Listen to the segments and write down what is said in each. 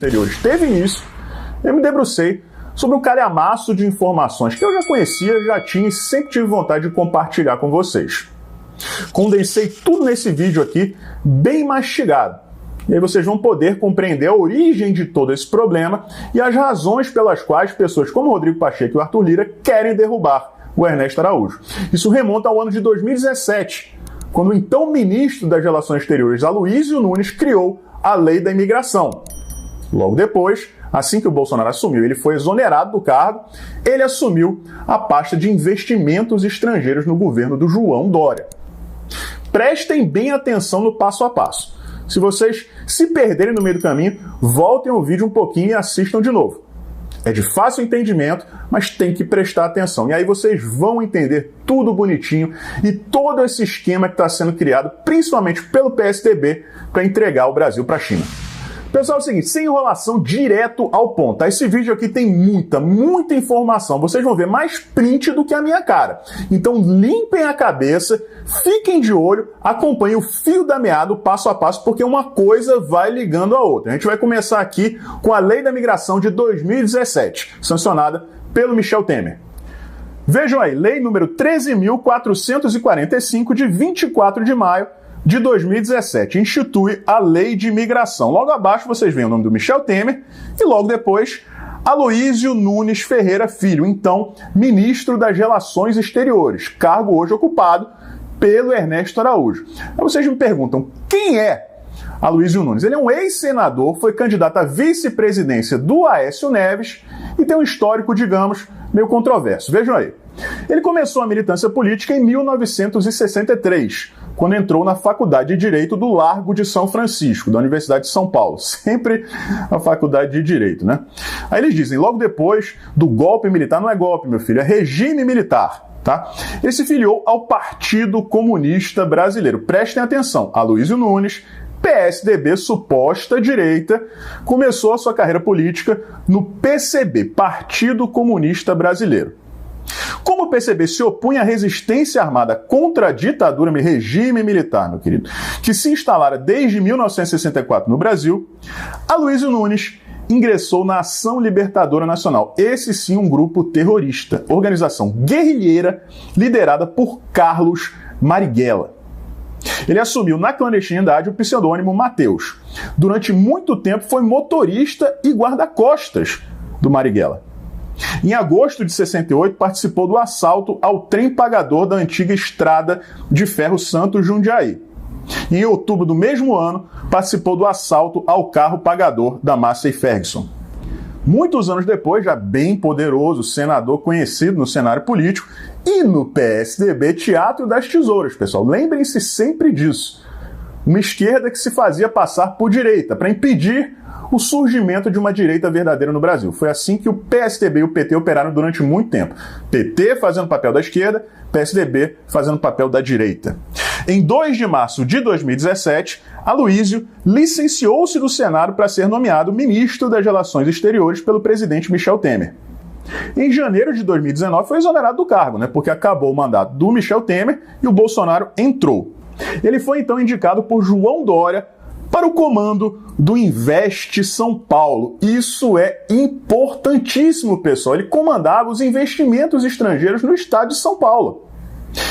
Anteriores teve início, eu me debrucei sobre um calhamaço de informações que eu já conhecia, já tinha e sempre tive vontade de compartilhar com vocês. Condensei tudo nesse vídeo aqui, bem mastigado. E aí vocês vão poder compreender a origem de todo esse problema e as razões pelas quais pessoas como Rodrigo Pacheco e o Arthur Lira querem derrubar o Ernesto Araújo. Isso remonta ao ano de 2017, quando o então ministro das Relações Exteriores, Aloysio Nunes, criou a Lei da Imigração. Logo depois, assim que o Bolsonaro assumiu, ele foi exonerado do cargo, ele assumiu a pasta de investimentos estrangeiros no governo do João Dória. Prestem bem atenção no passo a passo. Se vocês se perderem no meio do caminho, voltem o vídeo um pouquinho e assistam de novo. É de fácil entendimento, mas tem que prestar atenção. E aí vocês vão entender tudo bonitinho e todo esse esquema que está sendo criado, principalmente pelo PSDB, para entregar o Brasil para a China. Pessoal, é o seguinte, sem enrolação, direto ao ponto, tá? Esse vídeo aqui tem muita informação. Vocês vão ver mais print do que a minha cara. Então limpem a cabeça, fiquem de olho, acompanhem o fio da meada, passo a passo, porque uma coisa vai ligando a outra. A gente vai começar aqui com a Lei da Migração de 2017, sancionada pelo Michel Temer. Vejam aí, Lei número 13.445, de 24 de maio de 2017, institui a Lei de Imigração. Logo abaixo vocês veem o nome do Michel Temer e logo depois Aloysio Nunes Ferreira Filho, então ministro das Relações Exteriores, cargo hoje ocupado pelo Ernesto Araújo. Aí vocês me perguntam, quem é Aloysio Nunes? Ele é um ex-senador, foi candidato à vice-presidência do Aécio Neves e tem um histórico, digamos, meio controverso. Vejam aí. Ele começou a militância política em 1963, quando entrou na Faculdade de Direito do Largo de São Francisco, da Universidade de São Paulo. Sempre a Faculdade de Direito, né? Aí eles dizem, logo depois do golpe militar, não é golpe, meu filho, é regime militar, tá? Ele se filiou ao Partido Comunista Brasileiro. Prestem atenção, Aloysio Nunes, PSDB, suposta direita, começou a sua carreira política no PCB, Partido Comunista Brasileiro. Como o PCB se opunha à resistência armada contra a ditadura e regime militar, meu querido, que se instalara desde 1964 no Brasil, Aloysio Nunes ingressou na Ação Libertadora Nacional, esse sim um grupo terrorista, organização guerrilheira liderada por Carlos Marighella. Ele assumiu na clandestinidade o pseudônimo Mateus. Durante muito tempo foi motorista e guarda-costas do Marighella. Em agosto de 68, participou do assalto ao trem pagador da antiga estrada de ferro Santos-Jundiaí. Em outubro do mesmo ano, participou do assalto ao carro pagador da Massey Ferguson. Muitos anos depois, já bem poderoso, senador conhecido no cenário político e no PSDB, Teatro das Tesouras, pessoal. Lembrem-se sempre disso. Uma esquerda que se fazia passar por direita, para impedir o surgimento de uma direita verdadeira no Brasil. Foi assim que o PSDB e o PT operaram durante muito tempo. PT fazendo papel da esquerda, PSDB fazendo papel da direita. Em 2 de março de 2017, Aloysio licenciou-se do Senado para ser nomeado ministro das Relações Exteriores pelo presidente Michel Temer. Em janeiro de 2019 foi exonerado do cargo, porque acabou o mandato do Michel Temer e o Bolsonaro entrou. Ele foi então indicado por João Dória para o comando do Investe São Paulo. Isso é importantíssimo, pessoal. Ele comandava os investimentos estrangeiros no estado de São Paulo.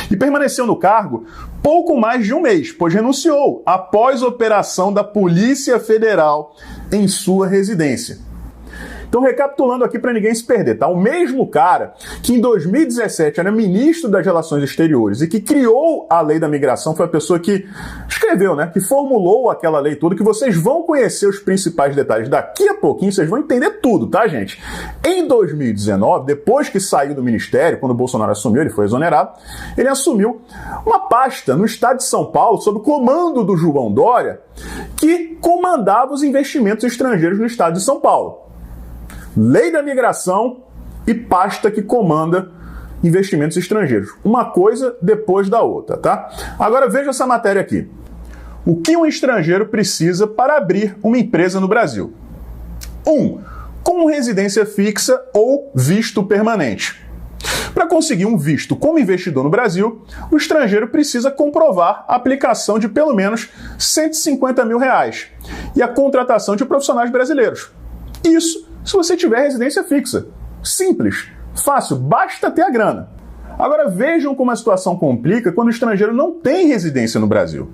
E permaneceu no cargo pouco mais de um mês, pois renunciou após a operação da Polícia Federal em sua residência. Então, recapitulando aqui para ninguém se perder, tá? O mesmo cara que em 2017 era ministro das Relações Exteriores e que criou a Lei da Migração, foi a pessoa que escreveu, que formulou aquela lei toda, que vocês vão conhecer os principais detalhes daqui a pouquinho, vocês vão entender tudo, tá, gente? Em 2019, depois que saiu do ministério, quando o Bolsonaro assumiu, ele foi exonerado, ele assumiu uma pasta no estado de São Paulo, sob o comando do João Dória, que comandava os investimentos estrangeiros no estado de São Paulo. Lei da Migração e pasta que comanda investimentos estrangeiros. Uma coisa depois da outra, tá? Agora veja essa matéria aqui. O que um estrangeiro precisa para abrir uma empresa no Brasil? 1. Com residência fixa ou visto permanente. Para conseguir um visto como investidor no Brasil, o estrangeiro precisa comprovar a aplicação de pelo menos R$ 150 mil e a contratação de profissionais brasileiros. Isso se você tiver residência fixa. Simples, fácil, basta ter a grana. Agora vejam como a situação complica quando o estrangeiro não tem residência no Brasil.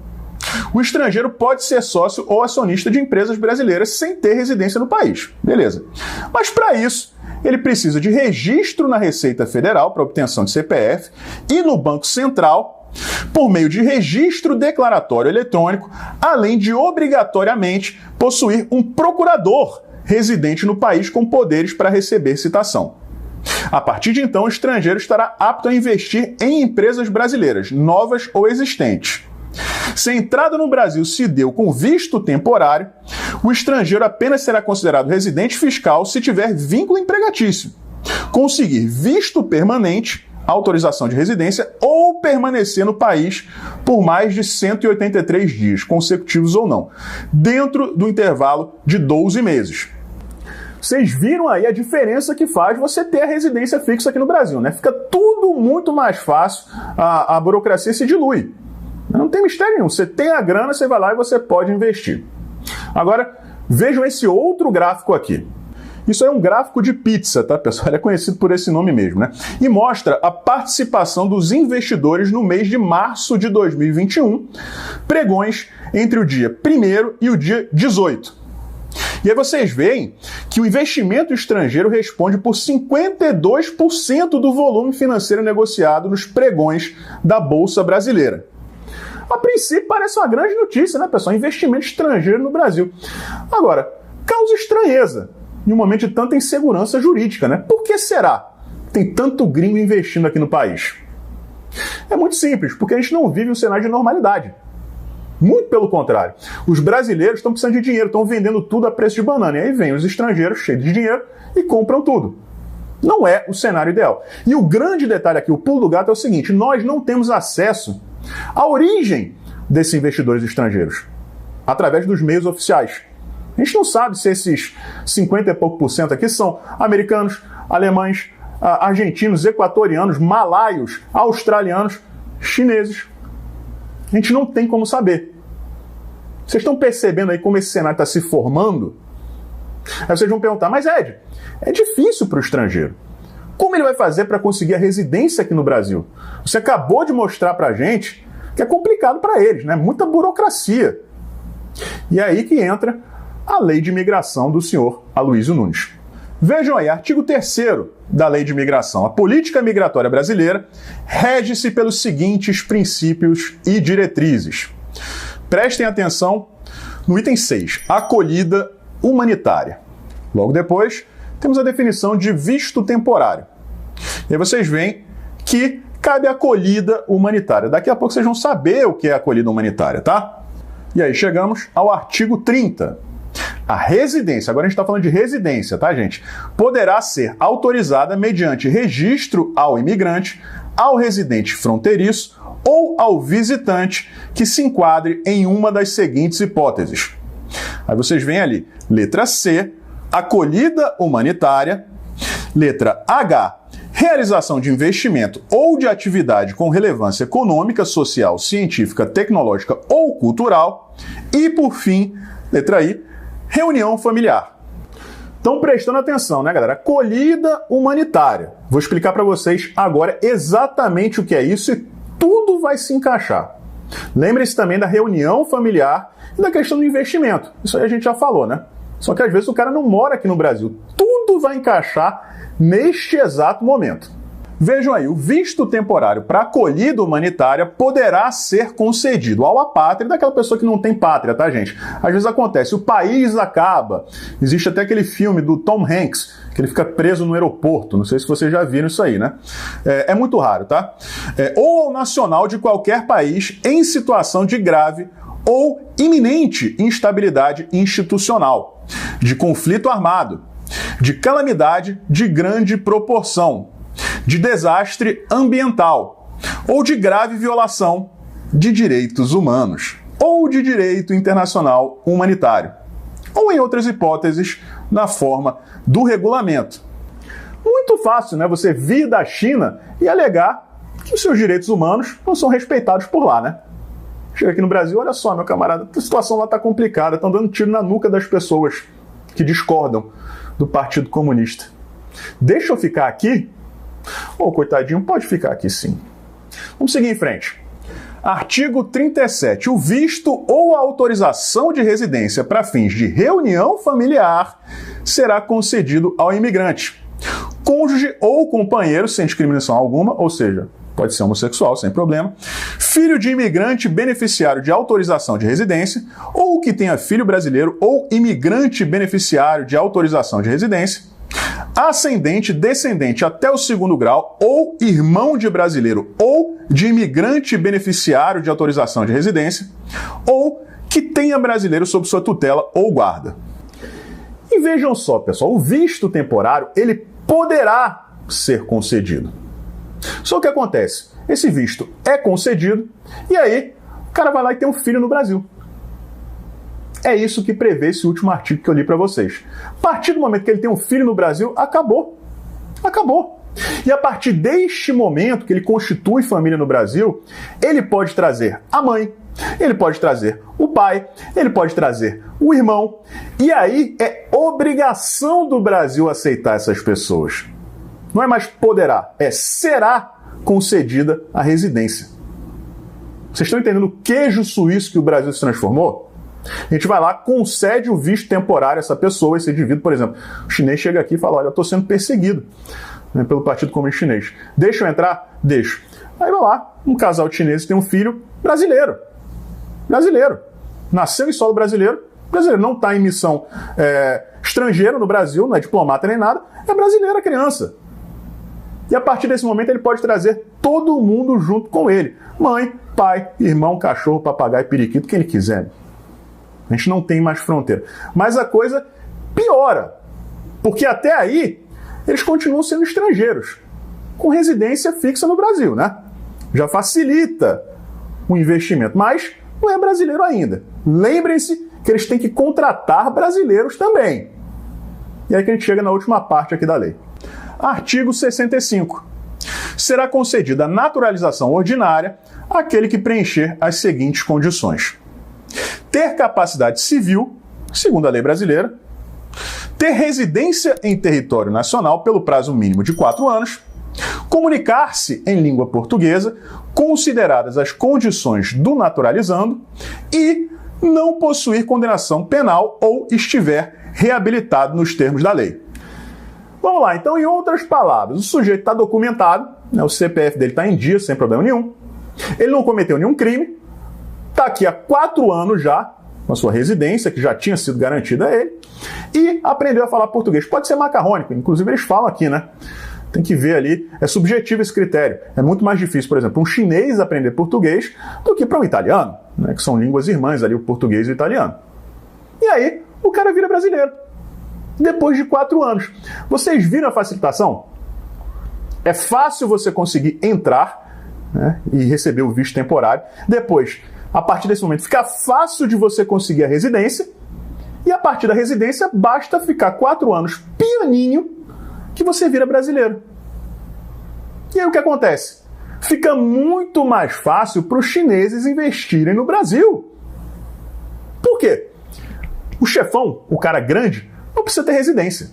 O estrangeiro pode ser sócio ou acionista de empresas brasileiras sem ter residência no país. Beleza. Mas para isso, ele precisa de registro na Receita Federal para obtenção de CPF e no Banco Central por meio de registro declaratório eletrônico, além de obrigatoriamente possuir um procurador residente no país com poderes para receber citação. A partir de então, o estrangeiro estará apto a investir em empresas brasileiras, novas ou existentes. Se a entrada no Brasil se deu com visto temporário, o estrangeiro apenas será considerado residente fiscal se tiver vínculo empregatício, conseguir visto permanente, autorização de residência ou permanecer no país por mais de 183 dias, consecutivos ou não, dentro do intervalo de 12 meses. Vocês viram aí a diferença que faz você ter a residência fixa aqui no Brasil, né? Fica tudo muito mais fácil, a burocracia se dilui. Não tem mistério nenhum. Você tem a grana, você vai lá e você pode investir. Agora, vejam esse outro gráfico aqui. Isso é um gráfico de pizza, tá, pessoal? Ele é conhecido por esse nome mesmo, né? E mostra a participação dos investidores no mês de março de 2021, pregões entre o dia 1º e o dia 18. E aí vocês veem que o investimento estrangeiro responde por 52% do volume financeiro negociado nos pregões da Bolsa Brasileira. A princípio parece uma grande notícia, né, pessoal? Investimento estrangeiro no Brasil. Agora, causa estranheza em um momento de tanta insegurança jurídica, né? Por que será que tem tanto gringo investindo aqui no país? É muito simples, porque a gente não vive um cenário de normalidade. Muito pelo contrário. Os brasileiros estão precisando de dinheiro, estão vendendo tudo a preço de banana. E aí vem os estrangeiros cheios de dinheiro e compram tudo. Não é o cenário ideal. E o grande detalhe aqui, o pulo do gato, é o seguinte: nós não temos acesso à origem desses investidores estrangeiros através dos meios oficiais. A gente não sabe se esses 50 e pouco por cento aqui são americanos, alemães, argentinos, equatorianos, malaios, australianos, chineses. A gente não tem como saber. Vocês estão percebendo aí como esse cenário está se formando? Aí vocês vão perguntar, mas Ed, é difícil para o estrangeiro. Como ele vai fazer para conseguir a residência aqui no Brasil? Você acabou de mostrar para a gente que é complicado para eles, né? Muita burocracia. E é aí que entra a Lei de Imigração do senhor Aloysio Nunes. Vejam aí, artigo 3º da Lei de Imigração. A política migratória brasileira rege-se pelos seguintes princípios e diretrizes. Prestem atenção no item 6, acolhida humanitária. Logo depois, temos a definição de visto temporário. E aí vocês veem que cabe acolhida humanitária. Daqui a pouco vocês vão saber o que é acolhida humanitária, tá? E aí chegamos ao artigo 30. A residência, agora a gente está falando de residência, tá, gente? Poderá ser autorizada mediante registro ao imigrante, ao residente fronteiriço ou ao visitante que se enquadre em uma das seguintes hipóteses. Aí vocês veem ali, letra C, acolhida humanitária, letra H, realização de investimento ou de atividade com relevância econômica, social, científica, tecnológica ou cultural e, por fim, letra I, reunião familiar. Estão prestando atenção, né, galera? Acolhida humanitária. Vou explicar para vocês agora exatamente o que é isso e tudo vai se encaixar. Lembre-se também da reunião familiar e da questão do investimento. Isso aí a gente já falou, né? Só que às vezes o cara não mora aqui no Brasil. Tudo vai encaixar neste exato momento. Vejam aí, o visto temporário para acolhida humanitária poderá ser concedido ao apátrida, daquela pessoa que não tem pátria, tá, gente? Às vezes acontece, o país acaba. Existe até aquele filme do Tom Hanks, que ele fica preso no aeroporto. Não sei se vocês já viram isso aí, né? É muito raro, tá? Ou ao nacional de qualquer país em situação de grave ou iminente instabilidade institucional, de conflito armado, de calamidade de grande proporção, de desastre ambiental ou de grave violação de direitos humanos ou de direito internacional humanitário, ou em outras hipóteses, na forma do regulamento. Muito fácil, né? Você vir da China e alegar que os seus direitos humanos não são respeitados por lá, né? Chega aqui no Brasil, olha só, meu camarada, a situação lá está complicada, estão dando tiro na nuca das pessoas. que discordam do Partido Comunista. Deixa eu ficar aqui? Ô, coitadinho, pode ficar aqui sim. Vamos seguir em frente. Artigo 37. O visto ou a autorização de residência para fins de reunião familiar será concedido ao imigrante. Cônjuge ou companheiro sem discriminação alguma, ou seja, pode ser homossexual, sem problema, filho de imigrante beneficiário de autorização de residência, ou que tenha filho brasileiro ou imigrante beneficiário de autorização de residência, ascendente, descendente até o 2º grau, ou irmão de brasileiro ou de imigrante beneficiário de autorização de residência, ou que tenha brasileiro sob sua tutela ou guarda. E vejam só, pessoal, o visto temporário, ele poderá ser concedido. Só que acontece, esse visto é concedido e aí o cara vai lá e tem um filho no Brasil. É isso que prevê esse último artigo que eu li para vocês. A partir do momento que ele tem um filho no Brasil, acabou. Acabou. E a partir deste momento que ele constitui família no Brasil, ele pode trazer a mãe, ele pode trazer o pai, ele pode trazer o irmão. E aí é obrigação do Brasil aceitar essas pessoas. Não é mais poderá, é será concedida a residência. Vocês estão entendendo o queijo suíço que o Brasil se transformou? A gente vai lá, concede o visto temporário a essa pessoa, esse indivíduo, por exemplo. O chinês chega aqui e fala, olha, eu estou sendo perseguido, né, pelo Partido Comunista Chinês. Deixa eu entrar? Deixo. Aí vai lá, um casal de chineses tem um filho brasileiro. Brasileiro. Nasceu em solo brasileiro. Brasileiro não está em missão estrangeira no Brasil, não é diplomata nem nada. É brasileira a criança. E a partir desse momento ele pode trazer todo mundo junto com ele. Mãe, pai, irmão, cachorro, papagaio, periquito, quem ele quiser. A gente não tem mais fronteira. Mas a coisa piora. Porque até aí, eles continuam sendo estrangeiros. Com residência fixa no Brasil, né? Já facilita o investimento. Mas não é brasileiro ainda. Lembrem-se que eles têm que contratar brasileiros também. E aí que a gente chega na última parte aqui da lei. Artigo 65. Será concedida naturalização ordinária àquele que preencher as seguintes condições: ter capacidade civil, segundo a lei brasileira, ter residência em território nacional pelo prazo mínimo de 4 anos, comunicar-se em língua portuguesa, consideradas as condições do naturalizando, e não possuir condenação penal ou estiver reabilitado nos termos da lei. Vamos lá, então, em outras palavras, o sujeito está documentado, né, o CPF dele está em dia, sem problema nenhum, ele não cometeu nenhum crime, está aqui há 4 anos já, com a sua residência, que já tinha sido garantida a ele, e aprendeu a falar português. Pode ser macarrônico, inclusive eles falam aqui, né? Tem que ver ali, é subjetivo esse critério. É muito mais difícil, por exemplo, um chinês aprender português do que para um italiano, né, que são línguas irmãs ali, o português e o italiano. E aí, o cara vira brasileiro. Depois de 4 anos. Vocês viram a facilitação? É fácil você conseguir entrar, né, e receber o visto temporário. Depois, a partir desse momento, fica fácil de você conseguir a residência. E a partir da residência, basta ficar 4 anos pianinho que você vira brasileiro. E aí o que acontece? Fica muito mais fácil para os chineses investirem no Brasil. Por quê? O chefão, o cara grande, não precisa ter residência.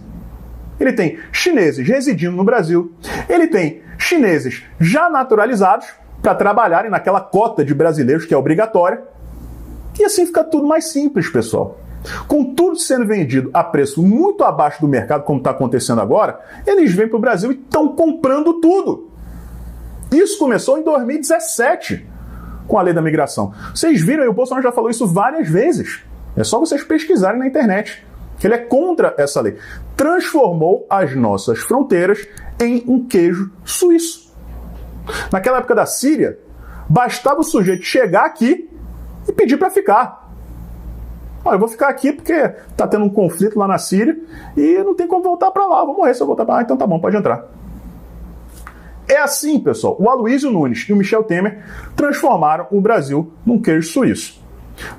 Ele tem chineses residindo no Brasil, ele tem chineses já naturalizados para trabalharem naquela cota de brasileiros que é obrigatória, e assim fica tudo mais simples, pessoal. Com tudo sendo vendido a preço muito abaixo do mercado, como está acontecendo agora, eles vêm para o Brasil e estão comprando tudo. Isso começou em 2017, com a lei da migração. Vocês viram, e o Bolsonaro já falou isso várias vezes. É só vocês pesquisarem na internet, que ele é contra essa lei. Transformou as nossas fronteiras em um queijo suíço. Naquela época da Síria, bastava o sujeito chegar aqui e pedir para ficar. Olha, eu vou ficar aqui porque está tendo um conflito lá na Síria e não tem como voltar para lá. Vou morrer se eu voltar para lá. Então tá bom, pode entrar. É assim, pessoal. O Aloysio Nunes e o Michel Temer transformaram o Brasil num queijo suíço.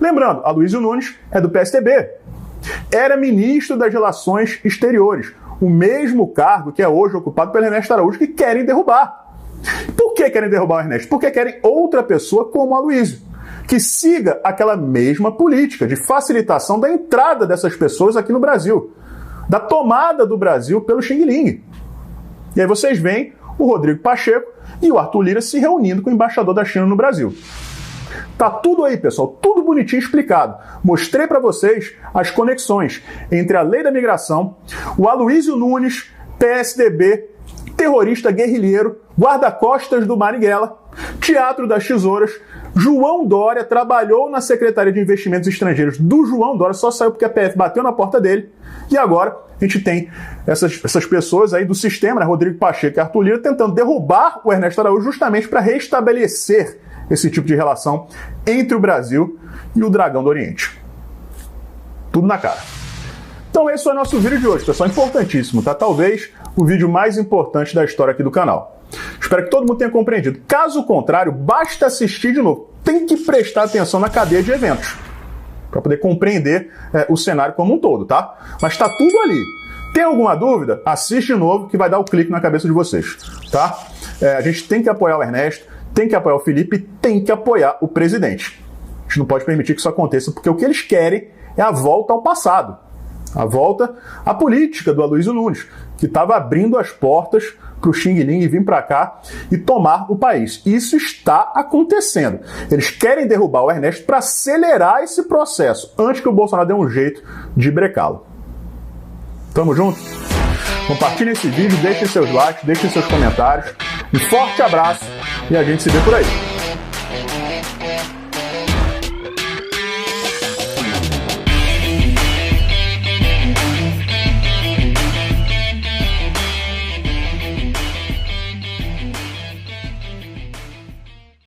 Lembrando, Aloysio Nunes é do PSDB. Era ministro das Relações Exteriores. O mesmo cargo que é hoje ocupado pelo Ernesto Araújo, que querem derrubar. Por que querem derrubar o Ernesto? Porque querem outra pessoa como o Aloysio, que siga aquela mesma política de facilitação da entrada dessas pessoas aqui no Brasil, da tomada do Brasil pelo Xing Ling. E aí vocês veem o Rodrigo Pacheco e o Arthur Lira se reunindo com o embaixador da China no Brasil. Tá tudo aí, pessoal, tudo bonitinho explicado. Mostrei para vocês as conexões entre a lei da migração, o Aloysio Nunes, PSDB, terrorista guerrilheiro, guarda-costas do Marighella, Teatro das Tesouras. João Dória trabalhou na Secretaria de Investimentos Estrangeiros do João Dória, só saiu porque a PF bateu na porta dele. E agora a gente tem essas pessoas aí do sistema, né, Rodrigo Pacheco e Arthur Lira, tentando derrubar o Ernesto Araújo justamente para restabelecer esse tipo de relação entre o Brasil e o Dragão do Oriente. Tudo na cara. Então esse foi o nosso vídeo de hoje, pessoal. Importantíssimo, tá? Talvez o vídeo mais importante da história aqui do canal. Espero que todo mundo tenha compreendido. Caso contrário, basta assistir de novo. Tem que prestar atenção na cadeia de eventos para poder compreender o cenário como um todo, tá? Mas tá tudo ali. Tem alguma dúvida? Assiste de novo que vai dar o clique na cabeça de vocês, tá? A gente tem que apoiar o Ernesto, tem que apoiar o Felipe, tem que apoiar o presidente. A gente não pode permitir que isso aconteça, porque o que eles querem é a volta ao passado. A volta à política do Aloysio Nunes, que estava abrindo as portas para o Xing Ling vir para cá e tomar o país. Isso está acontecendo. Eles querem derrubar o Ernesto para acelerar esse processo, antes que o Bolsonaro dê um jeito de brecá-lo. Tamo junto? Compartilhem esse vídeo, deixem seus likes, deixem seus comentários. Um forte abraço e a gente se vê por aí.